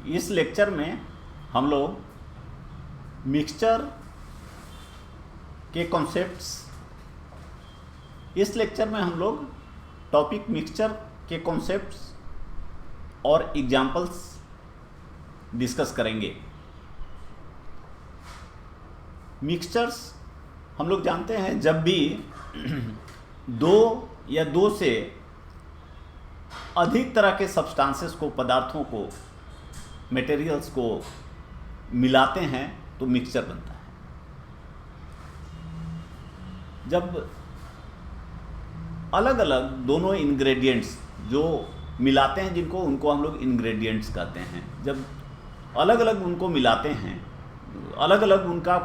इस लेक्चर में हम लोग मिक्सचर के कॉन्सेप्ट्स, इस लेक्चर में हम लोग टॉपिक मिक्सचर के कॉन्सेप्ट्स और एग्जाम्पल्स डिस्कस करेंगे। मिक्सचर्स हम लोग जानते हैं, जब भी दो या दो से अधिक तरह के सब्सटेंसेस को, पदार्थों को, मटेरियल्स को मिलाते हैं तो मिक्सचर बनता है। जब अलग अलग दोनों इंग्रेडिएंट्स जो मिलाते हैं, उनको हम लोग इंग्रेडिएंट्स कहते हैं, जब अलग अलग उनको मिलाते हैं, अलग अलग उनका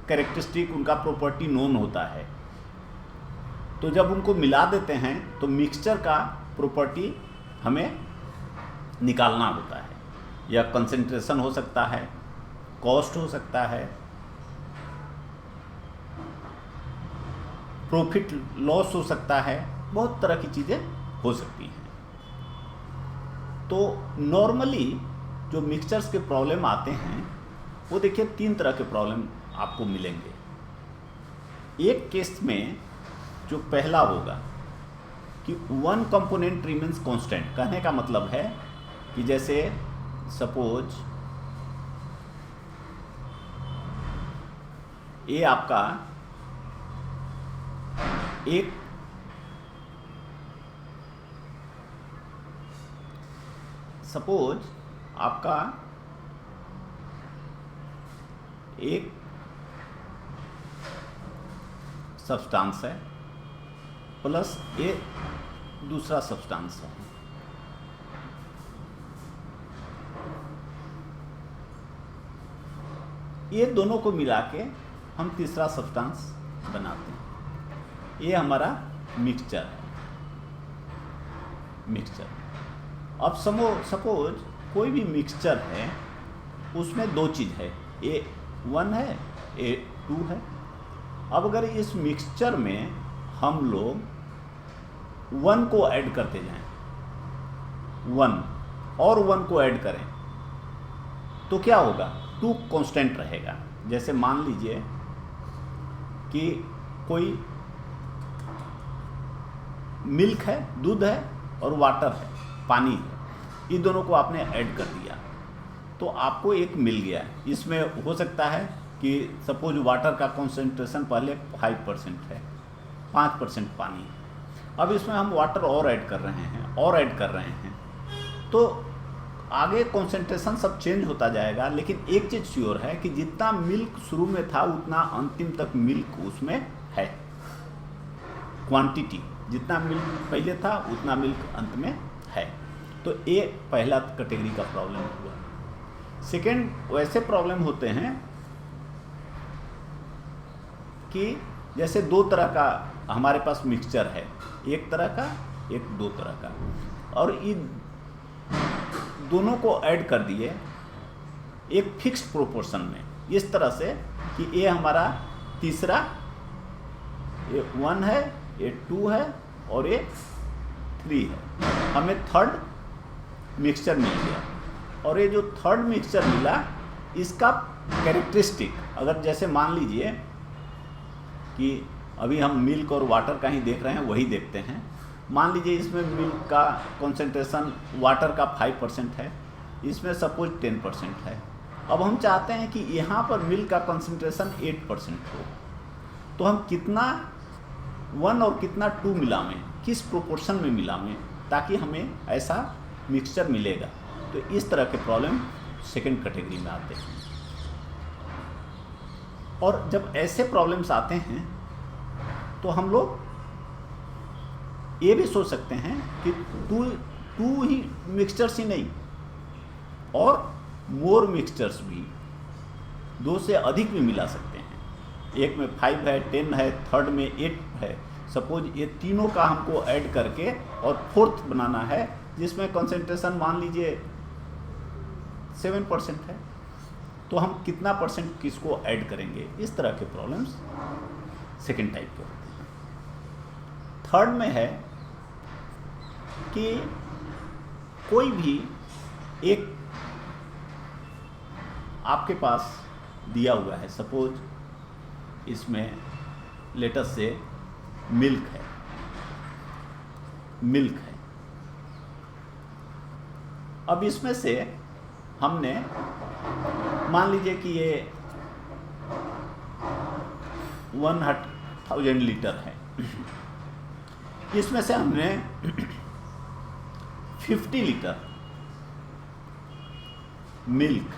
कैरेक्टरिस्टिक, उनका प्रॉपर्टी नोन होता है, तो जब उनको मिला देते हैं तो मिक्सचर का प्रॉपर्टी हमें निकालना होता है। या कंसंट्रेशन हो सकता है, कॉस्ट हो सकता है, प्रॉफिट लॉस हो सकता है, बहुत तरह की चीज़ें हो सकती हैं। तो नॉर्मली जो मिक्सचर्स के प्रॉब्लम आते हैं वो देखिए 3 तरह के प्रॉब्लम आपको मिलेंगे। एक केस में जो पहला होगा कि वन कंपोनेंट रिमेन्स कांस्टेंट। कहने का मतलब है कि जैसे सपोज ये आपका एक एक सब्सटेंस है प्लस ये दूसरा सब्सटेंस है। ये दोनों को मिला के हम तीसरा सब्सटेंस बनाते हैं। ये हमारा मिक्सचर है। अब सपोज कोई भी मिक्सचर है, उसमें 2 चीज़ है, A1 है, A2 है। अब अगर इस मिक्सचर में हम लोग 1 को ऐड करते जाएं, 1 और 1 को ऐड करें तो क्या होगा? 2 कांस्टेंट रहेगा। जैसे मान लीजिए कि कोई मिल्क है, दूध है और वाटर है, पानी है, इन दोनों को आपने ऐड कर दिया तो आपको एक मिल गया। इसमें हो सकता है कि सपोज वाटर का कंसंट्रेशन पहले 5% है, 5% पानी है। अब इसमें हम वाटर और ऐड कर रहे हैं तो आगे कंसंट्रेशन सब चेंज होता जाएगा। लेकिन एक चीज़ श्योर है कि जितना मिल्क शुरू में था उतना अंतिम तक मिल्क उसमें है। क्वांटिटी जितना मिल्क पहले था उतना मिल्क अंत में है। तो ये पहला कैटेगरी का प्रॉब्लम हुआ। सेकेंड, वैसे प्रॉब्लम होते हैं कि जैसे 2 तरह का हमारे पास मिक्सचर है, एक तरह का, एक 2 तरह का, और इन दोनों को ऐड कर दिए एक फिक्स्ड प्रोपोर्शन में, इस तरह से कि ये हमारा तीसरा, ये 1 है, ये 2 है और ये 3 है। हमें थर्ड मिक्सचर मिल गया। और ये जो थर्ड मिक्सचर मिला, इसका कैरेक्टरिस्टिक, अगर जैसे मान लीजिए कि अभी हम मिल्क और वाटर का ही देख रहे हैं, वही देखते हैं। मान लीजिए इसमें मिल्क का कंसंट्रेशन वाटर का 5% है, इसमें सपोज 10% है। अब हम चाहते हैं कि यहाँ पर मिल्क का कंसंट्रेशन 8% हो, तो हम कितना 1 और कितना 2 मिलावें, किस प्रोपोर्शन में मिलावें, ताकि हमें ऐसा मिक्सचर मिलेगा। तो इस तरह के प्रॉब्लम सेकंड कैटेगरी में आते हैं। और जब ऐसे प्रॉब्लम्स आते हैं तो हम लोग ये भी सोच सकते हैं कि 2 ही मिक्सचर्स ही नहीं और मोर मिक्सचर्स भी, 2 से अधिक भी मिला सकते हैं। एक में 5 है, 10 है, थर्ड में 8 है। सपोज ये तीनों का हमको ऐड करके और फोर्थ बनाना है, जिसमें कंसंट्रेशन मान लीजिए 7% है, तो हम कितना % किसको ऐड करेंगे? इस तरह के प्रॉब्लम्स सेकेंड टाइप के होते हैं। थर्ड में है कि कोई भी एक आपके पास दिया हुआ है, सपोज इसमें लेटर से मिल्क है, अब इसमें से हमने मान लीजिए कि ये 100,000 लीटर है, इसमें से हमने 50 लीटर मिल्क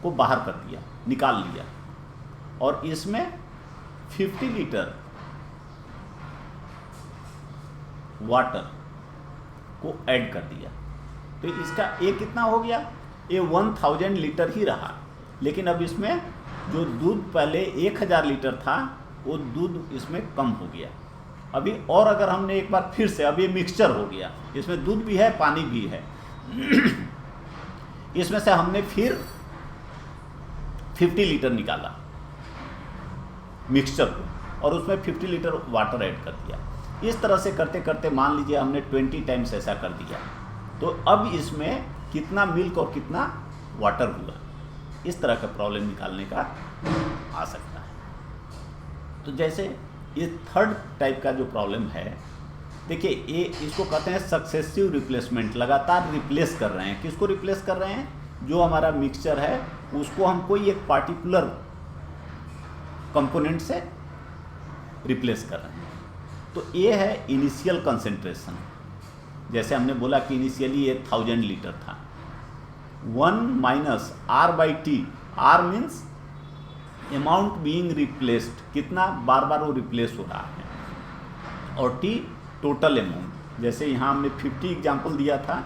को बाहर कर दिया, निकाल लिया, और इसमें 50 लीटर वाटर को ऐड कर दिया। तो इसका ये कितना हो गया, ये 1000 लीटर ही रहा, लेकिन अब इसमें जो दूध पहले 1000 लीटर था वो दूध इसमें कम हो गया। अभी और अगर हमने एक बार फिर से, अब ये मिक्सचर हो गया, इसमें दूध भी है पानी भी है, इसमें से हमने फिर 50 लीटर निकाला मिक्सचर को और उसमें 50 लीटर वाटर ऐड कर दिया। इस तरह से करते करते मान लीजिए हमने 20 टाइम्स ऐसा कर दिया, तो अब इसमें कितना मिल्क और कितना वाटर हुआ, इस तरह का प्रॉब्लम निकालने का आ सकता है। तो जैसे ये थर्ड टाइप का जो प्रॉब्लम है, देखिए ये इसको कहते हैं सक्सेसिव रिप्लेसमेंट, लगातार रिप्लेस कर रहे हैं। किसको रिप्लेस कर रहे हैं, जो हमारा मिक्सचर है उसको हम कोई एक पार्टिकुलर कंपोनेंट से रिप्लेस कर रहे हैं। तो ये है इनिशियल कंसेंट्रेशन। जैसे हमने बोला कि इनिशियली ये 1000 लीटर था, 1 minus R/T, R means amount being replaced, कितना बार बार वो रिप्लेस हो रहा है, और T टोटल अमाउंट। जैसे यहाँ हमने 50 एग्जाम्पल दिया था,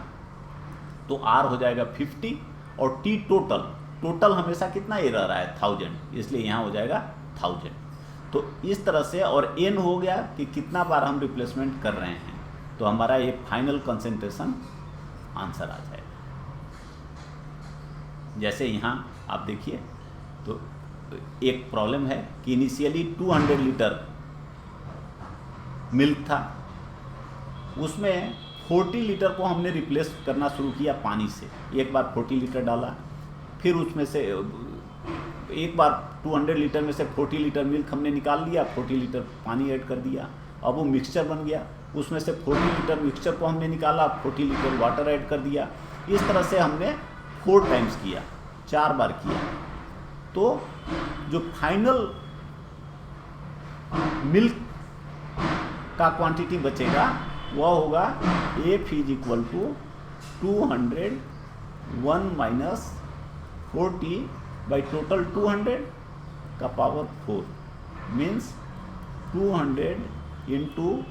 तो R हो जाएगा 50 और T टोटल हमेशा कितना ये रह रहा है 1000, इसलिए यहाँ हो जाएगा 1000। तो इस तरह से, और N हो गया कि कितना बार हम रिप्लेसमेंट कर रहे हैं, तो हमारा ये फाइनल कंसेंट्रेशन आंसर आ जाएगा। जैसे यहाँ आप देखिए, तो एक प्रॉब्लम है कि इनिशियली 200 लीटर मिल्क था, उसमें 40 लीटर को हमने रिप्लेस करना शुरू किया पानी से। एक बार 40 लीटर डाला, फिर उसमें से एक बार 200 लीटर में से 40 लीटर मिल्क हमने निकाल लिया, 40 लीटर पानी ऐड कर दिया, अब वो मिक्सचर बन गया। उसमें से 40 लीटर मिक्सचर को हमने निकाला, 40 लीटर वाटर ऐड कर दिया। इस तरह से हमने 4 टाइम्स किया, 4 बार किया। तो जो फाइनल मिल्क का क्वांटिटी बचेगा वह होगा F is equal to 201 minus 40 by total 200 का पावर 4, मीन्स 200 इंटू,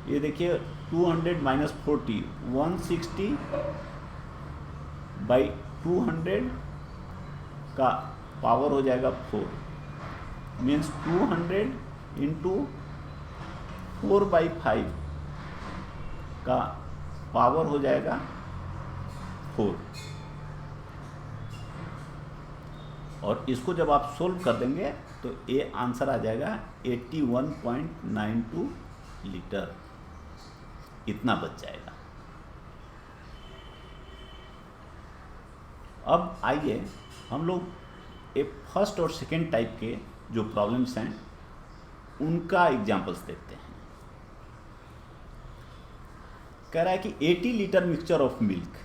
ये देखिए 200 माइनस 40, 160 बाई 200 का पावर हो जाएगा 4, मीन्स 200 इंटू 4/5 का पावर हो जाएगा 4। और इसको जब आप सोल्व कर देंगे तो ये आंसर आ जाएगा 81.92 लीटर, इतना बच जाएगा। अब आइए हम लोग एक फर्स्ट और सेकेंड टाइप के जो प्रॉब्लम्स हैं उनका एग्जांपल्स देखते हैं। कह रहा है कि 80 litre mixture of milk,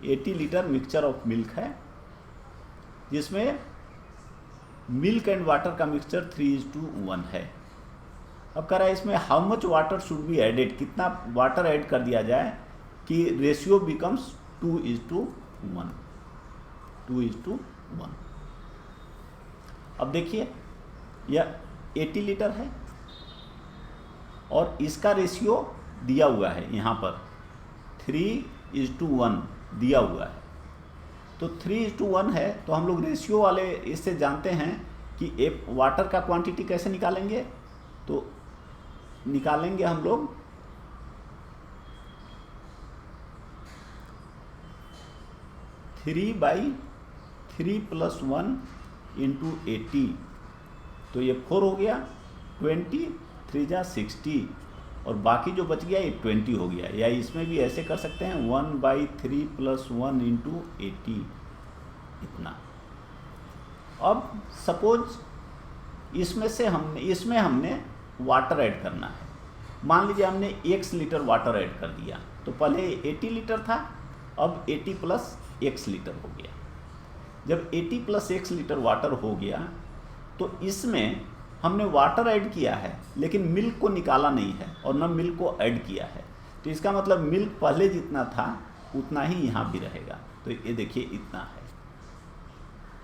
80 litre mixture of milk है, जिसमें मिल्क एंड वाटर का मिक्सचर 3:1 है। अब कह रहा है इसमें how much water should be added, कितना वाटर ऐड कर दिया जाए कि रेशियो बिकम्स 2:1, 2:1। अब देखिए यह 80 लीटर है और इसका रेशियो दिया हुआ है, यहाँ पर 3:1 दिया हुआ है। तो 3:1 है, तो हम लोग रेशियो वाले इससे जानते हैं कि वाटर का क्वांटिटी कैसे निकालेंगे। तो निकालेंगे हम लोग 3/3 + 1 × 80, तो ये 4 हो गया, 20, 3 × 60, और बाकी जो बच गया ये 20 हो गया। या इसमें भी ऐसे कर सकते हैं 1/3 + 1 × 80, इतना। अब सपोज इसमें हमने वाटर ऐड करना है। मान लीजिए हमने x लीटर वाटर ऐड कर दिया, तो पहले 80 लीटर था, अब 80 प्लस x लीटर हो गया। जब 80 प्लस x लीटर वाटर हो गया तो इसमें हमने वाटर ऐड किया है लेकिन मिल्क को निकाला नहीं है और न मिल्क को ऐड किया है, तो इसका मतलब मिल्क पहले जितना था उतना ही यहाँ भी रहेगा। तो ये देखिए इतना है,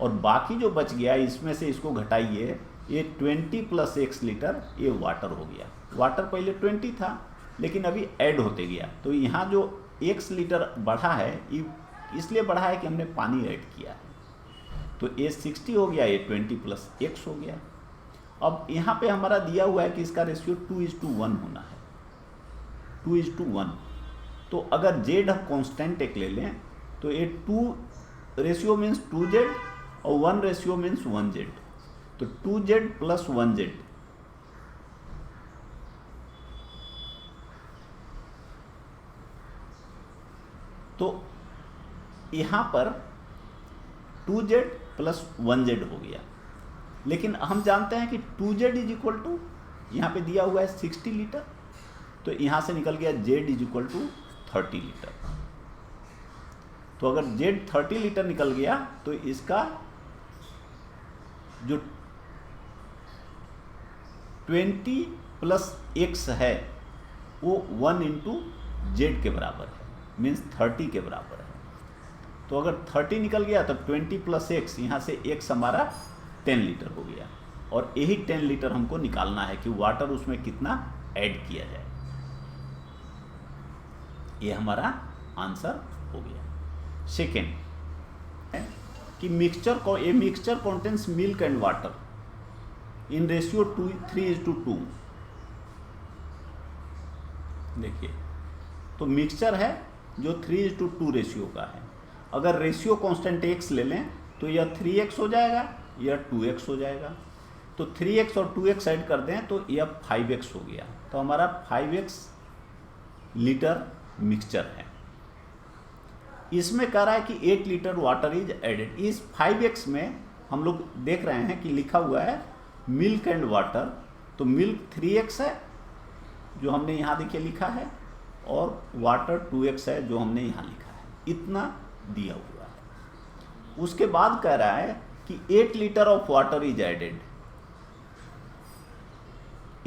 और बाकी जो बच गया इसमें से इसको घटाइए, ये 20 प्लस x लीटर ये वाटर हो गया। वाटर पहले 20 था लेकिन अभी ऐड होते गया, तो यहाँ जो x लीटर बढ़ा है इसलिए बढ़ा है कि हमने पानी ऐड किया है। तो ये 60 हो गया, ये 20 प्लस x हो गया। अब यहाँ पे हमारा दिया हुआ है कि इसका रेशियो 2:1 होना है, 2:1। तो अगर z हम कांस्टेंट एक ले लें तो ये 2 रेशियो मीन्स 2z और 1 रेशियो मीन्स 1z, तो 2z प्लस 1z। तो यहाँ पर 2z प्लस 1z हो गया, लेकिन हम जानते हैं कि 2z इज इक्वल टू, यहाँ पे दिया हुआ है 60 लीटर, तो यहाँ से निकल गया z is equal to 30 litre. तो अगर z 30 लीटर निकल गया तो इसका जो 20 प्लस x है वो 1 इंटू z के बराबर है, मीन्स 30 के बराबर है। तो अगर 30 निकल गया तो 20 प्लस x, यहाँ से x हमारा 10 लीटर हो गया, और यही 10 लीटर हमको निकालना है कि वाटर उसमें कितना ऐड किया जाए। ये हमारा आंसर हो गया। सेकेंड कि mixture contains milk and water in ratio 3:2। देखिए, तो मिक्सचर है जो 3:2 रेशियो का है। अगर रेशियो कांस्टेंट x ले लें तो यह 3x हो जाएगा, यह 2x हो जाएगा। तो 3x और 2x ऐड कर दें तो यह 5x हो गया। तो हमारा 5x लीटर मिक्सचर है। इसमें कह रहा है कि 8 लीटर वाटर इज एडेड। इस 5x में हम लोग देख रहे हैं कि लिखा हुआ है मिल्क एंड वाटर, तो मिल्क 3x है जो हमने यहाँ देखिए लिखा है, और वाटर 2x है जो हमने यहाँ लिखा है। इतना दिया हुआ है। उसके बाद कह रहा है कि 8 litre of water is added,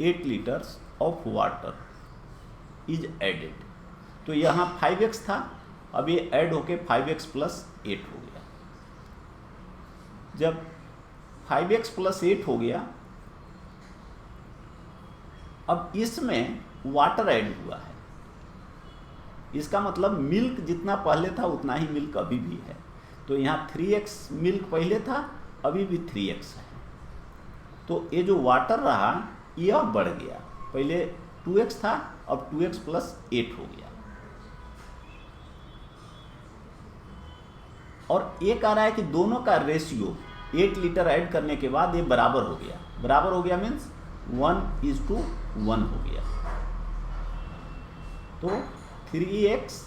8 litres of water is added. तो यहाँ 5x था, अब ये ऐड होके 5x प्लस 8 हो गया। जब 5x प्लस 8 हो गया, अब इसमें वाटर ऐड हुआ है। इसका मतलब मिल्क जितना पहले था उतना ही मिल्क अभी भी है। तो यहाँ 3x मिल्क पहले था, अभी भी 3x है। तो ये जो वाटर रहा ये अब बढ़ गया, पहले 2x था, अब 2x प्लस 8 हो गया। और ये कह रहा है कि दोनों का रेशियो 8 लीटर ऐड करने के बाद ये बराबर हो गया। बराबर हो गया मीन्स 1:1 हो गया। तो 3x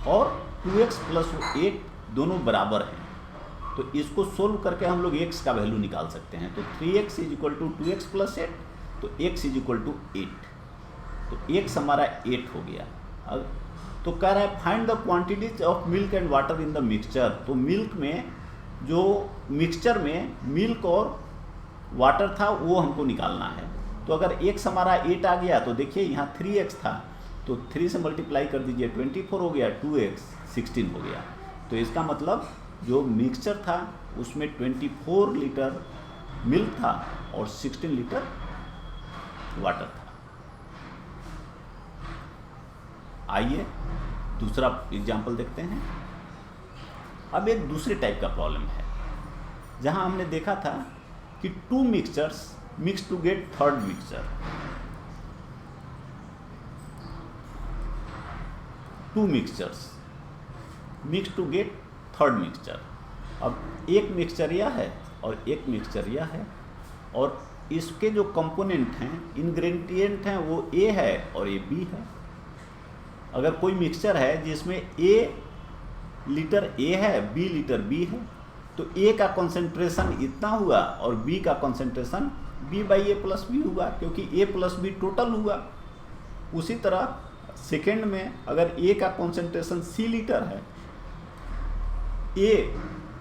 और 2x प्लस 8 दोनों बराबर हैं। तो इसको सोल्व करके हम लोग x का वैल्यू निकाल सकते हैं। तो 3x is equal to 2x plus 8, तो x इज इक्वल टू 8। तो x हमारा 8 हो गया। तो कह रहा है find the quantities of milk and water in the mixture. तो मिल्क में, जो मिक्सचर में मिल्क और वाटर था वो हमको निकालना है। तो अगर x हमारा 8 आ गया तो देखिए यहाँ 3x था, तो 3 से मल्टीप्लाई कर दीजिए, 24 हो गया, 2x 16 हो गया। तो इसका मतलब जो मिक्सचर था उसमें 24 लीटर मिल्क था और 16 लीटर वाटर था। आइए दूसरा एग्जाम्पल देखते हैं। अब एक दूसरे टाइप का प्रॉब्लम है, जहां हमने देखा था कि 2 mixtures mix to get third mixture. 2 mixtures mix to get third mixture. अब एक मिक्सचर यह है और एक मिक्सचर यह है, और इसके जो कंपोनेंट हैं, इंग्रेडिएंट हैं, वो A है और ये B है। अगर कोई मिक्सचर है जिसमें A लीटर ए है, बी लीटर बी है, तो ए का कॉन्सेंट्रेशन इतना हुआ और बी का concentration B by A plus B हुआ, क्योंकि ए प्लस बी टोटल हुआ। उसी तरह सेकेंड में अगर ए का कॉन्सेंट्रेशन सी लीटर है, ए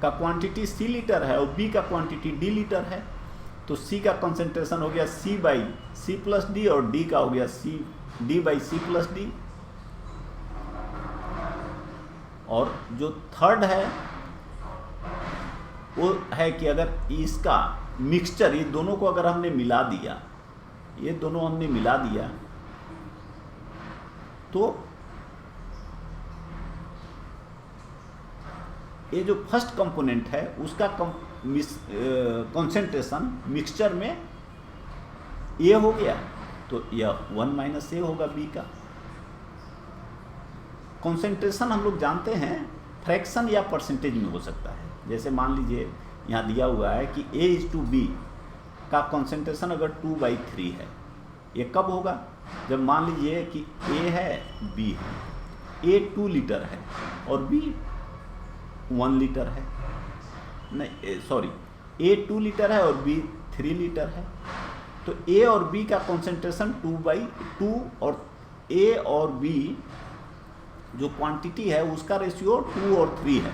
का क्वांटिटी सी लीटर है और बी का क्वांटिटी डी लीटर है, तो सी का कॉन्सेंट्रेशन हो गया C by C plus D और डी का हो गया C D by C plus D. और जो थर्ड है वो है कि अगर इसका मिक्सचर, ये दोनों को अगर हमने मिला दिया, ये दोनों हमने मिला दिया, तो ये जो फर्स्ट कंपोनेंट है उसका कॉन्सेंट्रेशन मिक्सचर में ए हो गया, तो यह 1 माइनस ए होगा बी का। कॉन्सेंट्रेशन हम लोग जानते हैं फ्रैक्शन या परसेंटेज में हो सकता है। जैसे मान लीजिए यहाँ दिया हुआ है कि A/B का कॉन्सेंट्रेशन अगर 2/3 है, ये कब होगा? जब मान लीजिए कि A है, B है, A 2 लीटर है और B 1 लीटर है, नहीं सॉरी, A 2 लीटर है और B 3 लीटर है, तो A और B का कॉन्सेंट्रेशन 2/2 और A और B जो क्वांटिटी है उसका रेशियो 2 और 3 है,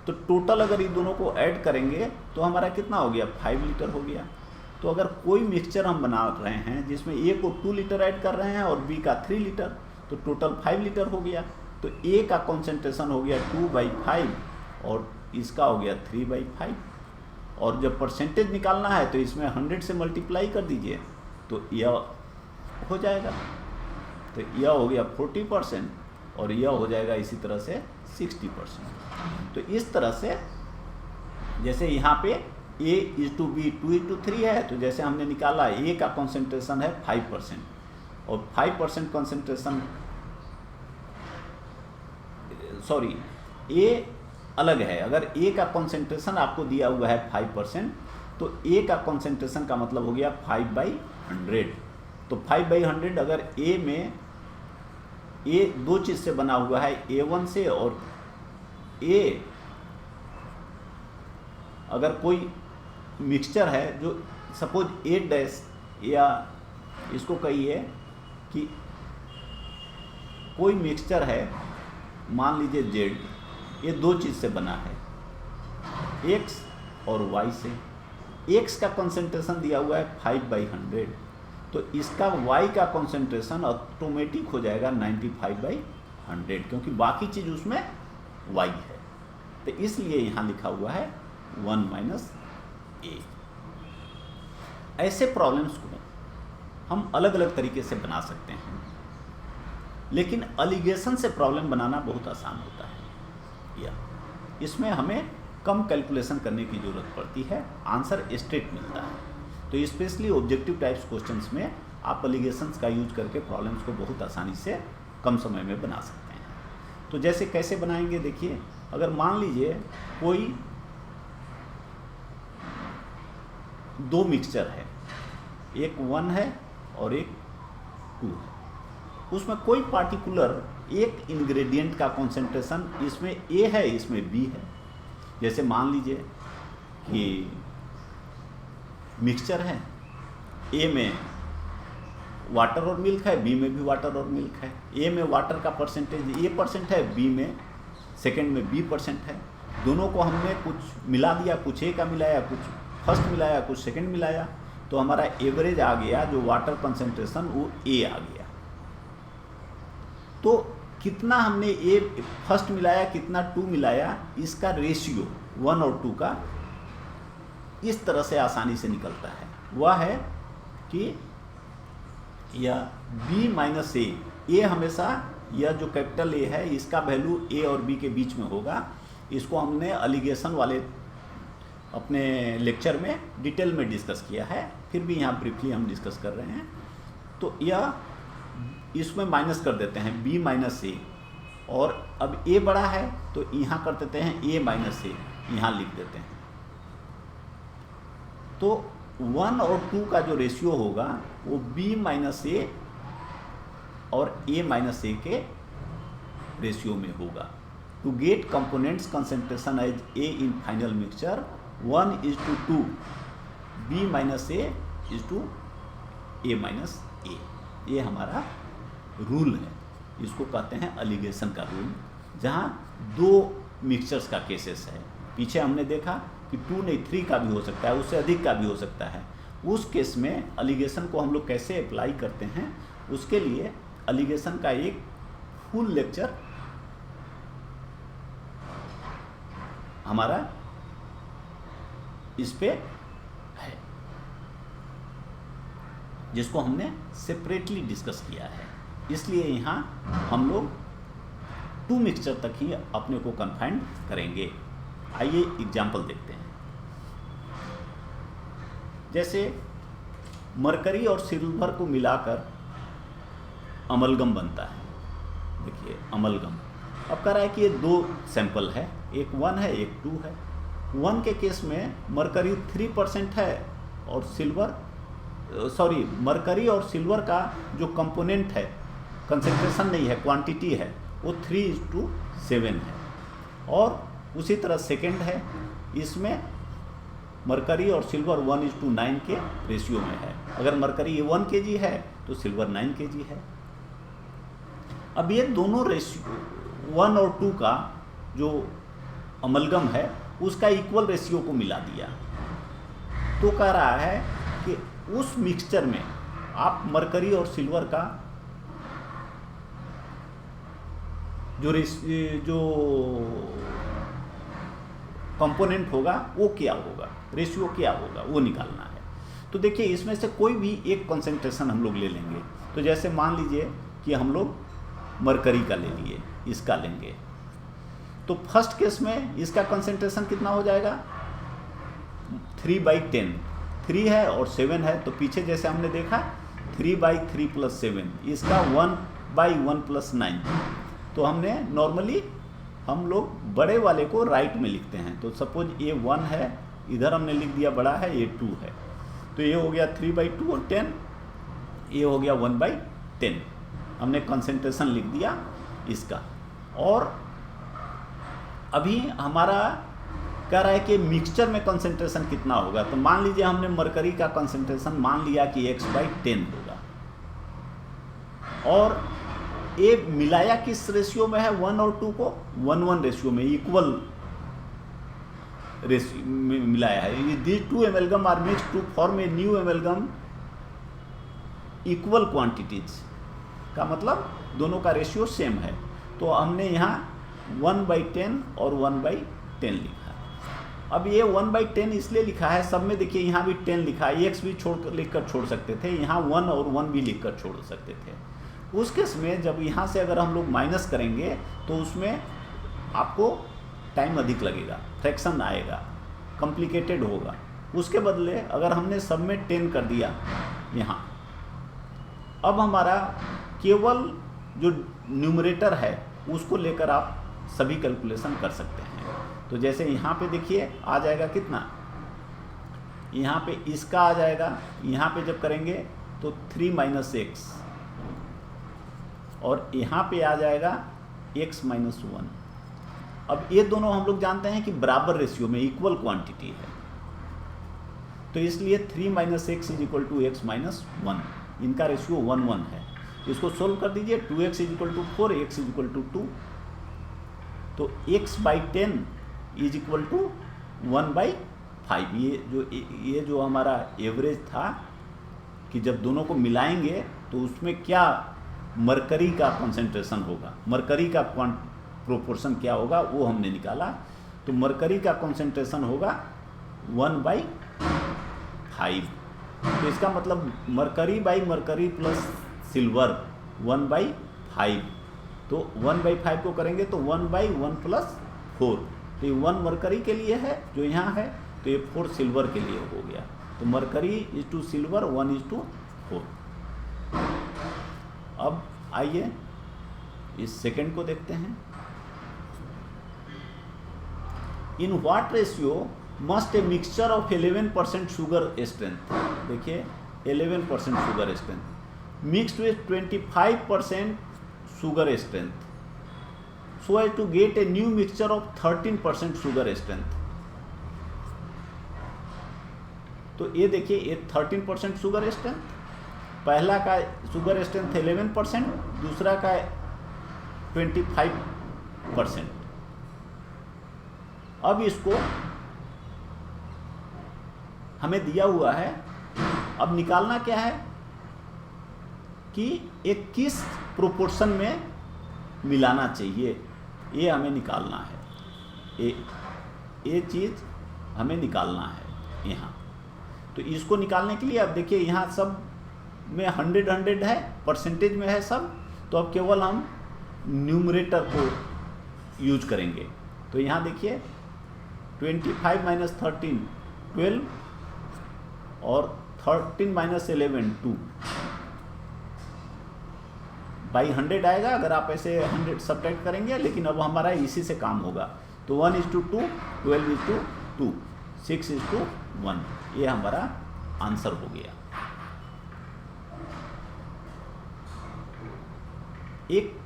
तो टोटल अगर ये दोनों को ऐड करेंगे तो हमारा कितना हो गया? 5 लीटर हो गया। तो अगर कोई मिक्सचर हम बना रहे हैं जिसमें A को 2 लीटर ऐड कर रहे हैं और B का 3 लीटर, तो टोटल 5 लीटर हो गया। तो A का कॉन्सेंट्रेशन हो गया 2/5 और इसका हो गया 3/5। और जब परसेंटेज निकालना है तो इसमें 100 से मल्टीप्लाई कर दीजिए तो यह हो जाएगा, तो यह हो गया 40% और यह हो जाएगा इसी तरह से 60%। तो इस तरह से जैसे यहाँ पे A/B 2/3 है, तो जैसे हमने निकाला A का कॉन्सेंट्रेशन है 5% और 5% कॉन्सेंट्रेशन, सॉरी A अलग है। अगर A का कॉन्सेंट्रेशन आपको दिया हुआ है 5%, तो A का कॉन्सेंट्रेशन का मतलब हो गया 5/100। तो 5/100 अगर A में A दो चीज़ से बना हुआ है, A1 से, और A अगर कोई मिक्सचर है जो सपोज A' या इसको कहिए कि कोई मिक्सचर है, मान लीजिए Z, ये दो चीज़ से बना है, X और Y से। X का कंसंट्रेशन दिया हुआ है 5/100, तो इसका Y का कंसंट्रेशन ऑटोमेटिक हो जाएगा 95/100, क्योंकि बाकी चीज़ उसमें Y है। तो इसलिए यहाँ लिखा हुआ है 1 - A। ऐसे प्रॉब्लम्स को हम अलग अलग तरीके से बना सकते हैं, लेकिन अलिगेशन से प्रॉब्लम बनाना बहुत आसान होता है। या इसमें हमें कम कैलकुलेशन करने की ज़रूरत पड़ती है, आंसर स्ट्रेट मिलता है। तो स्पेशली ऑब्जेक्टिव टाइप्स क्वेश्चंस में आप अलिगेशंस का यूज करके प्रॉब्लम्स को बहुत आसानी से कम समय में बना सकते हैं। तो जैसे कैसे बनाएंगे, देखिए, अगर मान लीजिए कोई दो मिक्सचर है, एक 1 है और एक 2 है, उसमें कोई पार्टिकुलर एक इंग्रेडिएंट का कंसंट्रेशन इसमें A है, इसमें B है। जैसे मान लीजिए कि मिक्सचर है, A में वाटर और मिल्क है, B में भी वाटर और मिल्क है। A में वाटर का परसेंटेज A% है, B में सेकेंड में B% है। दोनों को हमने कुछ मिला दिया, कुछ A का मिलाया, कुछ फर्स्ट मिलाया, कुछ सेकेंड मिलाया, तो हमारा एवरेज आ गया, जो वाटर कंसंट्रेशन वो A आ गया। तो कितना हमने A फर्स्ट मिलाया, कितना 2 मिलाया, इसका रेशियो 1 और 2 का इस तरह से आसानी से निकलता है। वह है कि यह B - A, A हमेशा यह जो कैपिटल A है इसका वैल्यू A और B के बीच में होगा। इसको हमने अलिगेशन वाले अपने लेक्चर में डिटेल में डिस्कस किया है, फिर भी यहाँ ब्रीफली हम डिस्कस कर रहे हैं। तो यह इसमें माइनस कर देते हैं B - A, और अब A बड़ा है तो यहाँ कर देते हैं A - A, यहाँ लिख देते हैं। तो 1 और 2 का जो रेशियो होगा वो B - A और A - A के रेशियो में होगा। To get components concentration as A in final mixture 1:2 B minus A is to A minus A। ये हमारा रूल है, इसको कहते हैं अलिगेशन का रूल, जहाँ दो मिक्सचर्स का केसेस है। पीछे हमने देखा कि 2 नहीं 3 का भी हो सकता है, उससे अधिक का भी हो सकता है। उस केस में अलिगेशन को हम लोग कैसे अप्लाई करते हैं, उसके लिए अलिगेशन का एक फुल लेक्चर हमारा इस पे है, जिसको हमने सेपरेटली डिस्कस किया है। इसलिए यहाँ हम लोग 2 मिक्सचर तक ही अपने को कन्फाइंड करेंगे। आइए एग्जाम्पल देखते हैं। जैसे मरकरी और सिल्वर को मिलाकर अमलगम बनता है। देखिए अमलगम, अब कह रहा है कि ये 2 सैंपल है, एक 1 है एक 2 है। 1 के केस में मरकरी 3% है और मरकरी और सिल्वर का जो कंपोनेंट है, कंसेंट्रेशन नहीं है, क्वांटिटी है, वो 3:7 है। और उसी तरह सेकेंड है, इसमें मरकरी और सिल्वर 1:9 के रेशियो में है। अगर मरकरी 1 kg है तो सिल्वर 9 kg है। अब ये दोनों रेशियो 1 और 2 का जो अमलगम है उसका इक्वल रेशियो को मिला दिया, तो कह रहा है कि उस मिक्सचर में आप मरकरी और सिल्वर का जो कंपोनेंट होगा वो क्या होगा, रेशियो क्या होगा, वो निकालना है। तो देखिए इसमें से कोई भी एक कंसंट्रेशन हम लोग ले लेंगे। तो जैसे मान लीजिए कि हम लोग मरकरी का ले लिए, इसका लेंगे, तो फर्स्ट केस में इसका कंसंट्रेशन कितना हो जाएगा 3/10। 3 है और 7 है, तो पीछे जैसे हमने देखा 3/3 + 7, इसका 1/1 + 9। तो हमने नॉर्मली हम लोग बड़े वाले को राइट में लिखते हैं। तो सपोज ये 1 है, इधर हमने लिख दिया बड़ा है, ये 2 है, तो ये हो गया 3/2 और 10, ये हो गया 1/10। हमने कंसंट्रेशन लिख दिया इसका। और अभी हमारा कह रहा है कि मिक्सचर में कंसंट्रेशन कितना होगा। तो मान लीजिए हमने मरकरी का कंसंट्रेशन मान लिया कि x/10 होगा, और ये मिलाया किस रेशियो में है, 1 और 2 को 1:1 रेशियो में, इक्वल रेशियो में मिलाया है। These 2 amalgam are mixed to form a new amalgam equal quantities, का मतलब दोनों का रेशियो सेम है। तो हमने यहाँ 1/10 और 1/10 लिखा। अब ये 1/10 इसलिए लिखा है, सब में देखिए यहाँ भी 10 लिखा है, x भी लिखकर छोड़ सकते थे, यहाँ 1 और 1 भी लिखकर छोड़ सकते थे। उस केस में जब यहाँ से अगर हम लोग माइनस करेंगे तो उसमें आपको टाइम अधिक लगेगा, फ्रैक्शन आएगा, कॉम्प्लिकेटेड होगा। उसके बदले अगर हमने सब में 10 कर दिया यहाँ, अब हमारा केवल जो न्यूमरेटर है उसको लेकर आप सभी कैलकुलेशन कर सकते हैं। तो जैसे यहाँ पे देखिए आ जाएगा कितना, यहाँ पे इसका आ जाएगा, यहाँ पे जब करेंगे तो 3 - x, और यहाँ पे आ जाएगा x - 1। अब ये दोनों हम लोग जानते हैं कि बराबर रेशियो में इक्वल क्वांटिटी है, तो इसलिए 3 - x = x - 1, इनका रेशियो 1:1 है। इसको सोल्व कर दीजिए, 2x = 4, x = 2, तो x/10 = 1/5। ये जो हमारा एवरेज था कि जब दोनों को मिलाएंगे तो उसमें क्या मरकरी का कंसंट्रेशन होगा, मरकरी का प्रोपोर्शन क्या होगा, वो हमने निकाला। तो मरकरी का कंसंट्रेशन होगा 1/5। तो इसका मतलब मरकरी प्लस सिल्वर 1/5। तो 1/5 को करेंगे तो 1/1 + 4। तो ये 1 मरकरी के लिए है जो यहाँ है, तो ये 4 सिल्वर के लिए हो गया। तो मरकरी = सिल्वर 1:4। अब आइए इस सेकंड को देखते हैं। In what ratio must a mixture of 11% sugar strength, देखिए 11% sugar strength mixed with 25% sugar strength, so as to get a new mixture of 13% sugar strength। तो ये देखिए, ये 13% शुगर स्ट्रेंथ, पहला का शुगर स्ट्रेंथ 11%, दूसरा का 25%। अब इसको हमें दिया हुआ है, अब निकालना क्या है कि एक किस प्रोपोर्शन में मिलाना चाहिए, ये हमें निकालना है। ये चीज़ हमें निकालना है यहाँ। तो इसको निकालने के लिए अब देखिए, यहाँ सब में 100 है, परसेंटेज में है सब, तो अब केवल हम न्यूमरेटर को यूज करेंगे। तो यहाँ देखिए 25 - 13 12 और 13 - 11 2 बाई 100 आएगा अगर आप ऐसे 100 सब्ट्रैक्ट करेंगे, लेकिन अब हमारा इसी से काम होगा। तो 1:2, 12:2, 6:1, ये हमारा आंसर हो गया। एक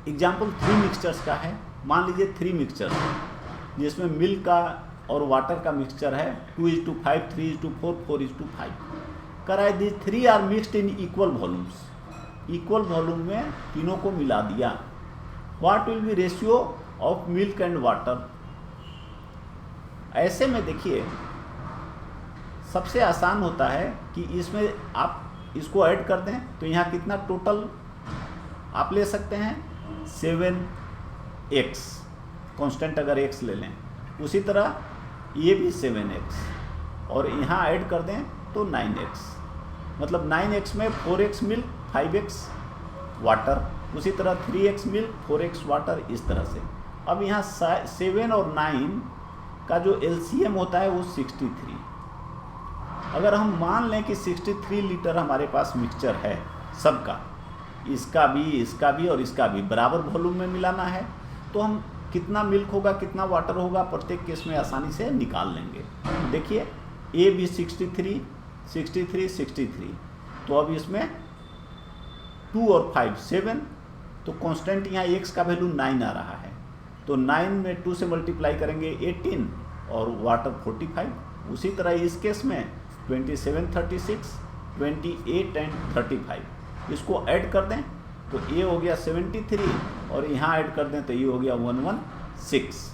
एग्जाम्पल 3 मिक्सचर्स का है। मान लीजिए 3 मिक्सचर्स जिसमें मिल्क का और वाटर का मिक्सचर है 2:5, 3:4, 4:5। कराए the 3 are mixed in equal volumes. Equal volume में तीनों को मिला दिया। What will be ratio of milk and water. ऐसे में देखिए सबसे आसान होता है कि इसमें आप इसको ऐड कर दें, तो यहाँ कितना टोटल आप ले सकते हैं 7x, कांस्टेंट अगर x ले लें। उसी तरह ये भी 7x और यहाँ ऐड कर दें तो 9x, मतलब 9x में 4x मिल्क, 5x वाटर, उसी तरह 3x मिल्क, 4x वाटर, इस तरह से। अब यहाँ 7 और 9 का जो LCM होता है वो 63। अगर हम मान लें कि 63 लीटर हमारे पास मिक्सचर है सबका, इसका भी और इसका भी बराबर वॉल्यूम में मिलाना है, तो हम कितना मिल्क होगा कितना वाटर होगा प्रत्येक केस में आसानी से निकाल लेंगे। देखिए ए भी 63, 63, 63, तो अब इसमें 2 और 5 7, तो कांस्टेंट यहाँ x का वैल्यू 9 आ रहा है, तो 9 में 2 से मल्टीप्लाई करेंगे 18 और वाटर 45। उसी तरह इस केस में 27, 36, 28 एंड 35, इसको ऐड कर दें तो ये हो गया 73 और यहाँ ऐड कर दें तो ये हो गया 116।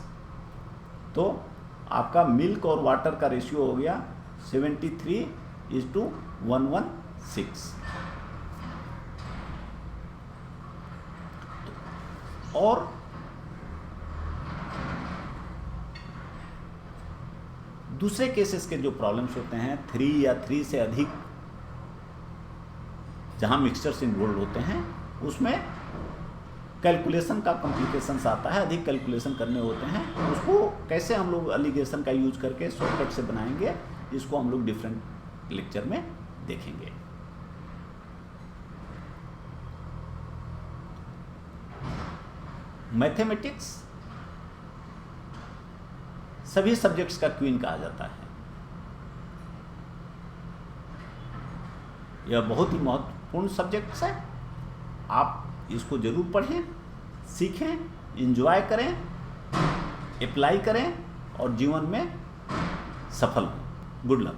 तो आपका मिल्क और वाटर का रेशियो हो गया 73:116। और दूसरे केसेस के जो प्रॉब्लम्स होते हैं 3 या 3 से अधिक जहां मिक्सचर्स इन्वॉल्व होते हैं, उसमें कैलकुलेशन का कॉम्प्लिकेशंस आता है, अधिक कैलकुलेशन करने होते हैं। उसको कैसे हम लोग एलिगेशन का यूज करके शॉर्टकट से बनाएंगे, इसको हम लोग डिफरेंट लेक्चर में देखेंगे। मैथमेटिक्स सभी सब्जेक्ट्स का क्वीन कहा जाता है। यह बहुत ही महत्वपूर्ण सब्जेक्ट्स है। आप इसको जरूर पढ़ें, सीखें, एंजॉय करें, अप्लाई करें और जीवन में सफल हों। Good luck.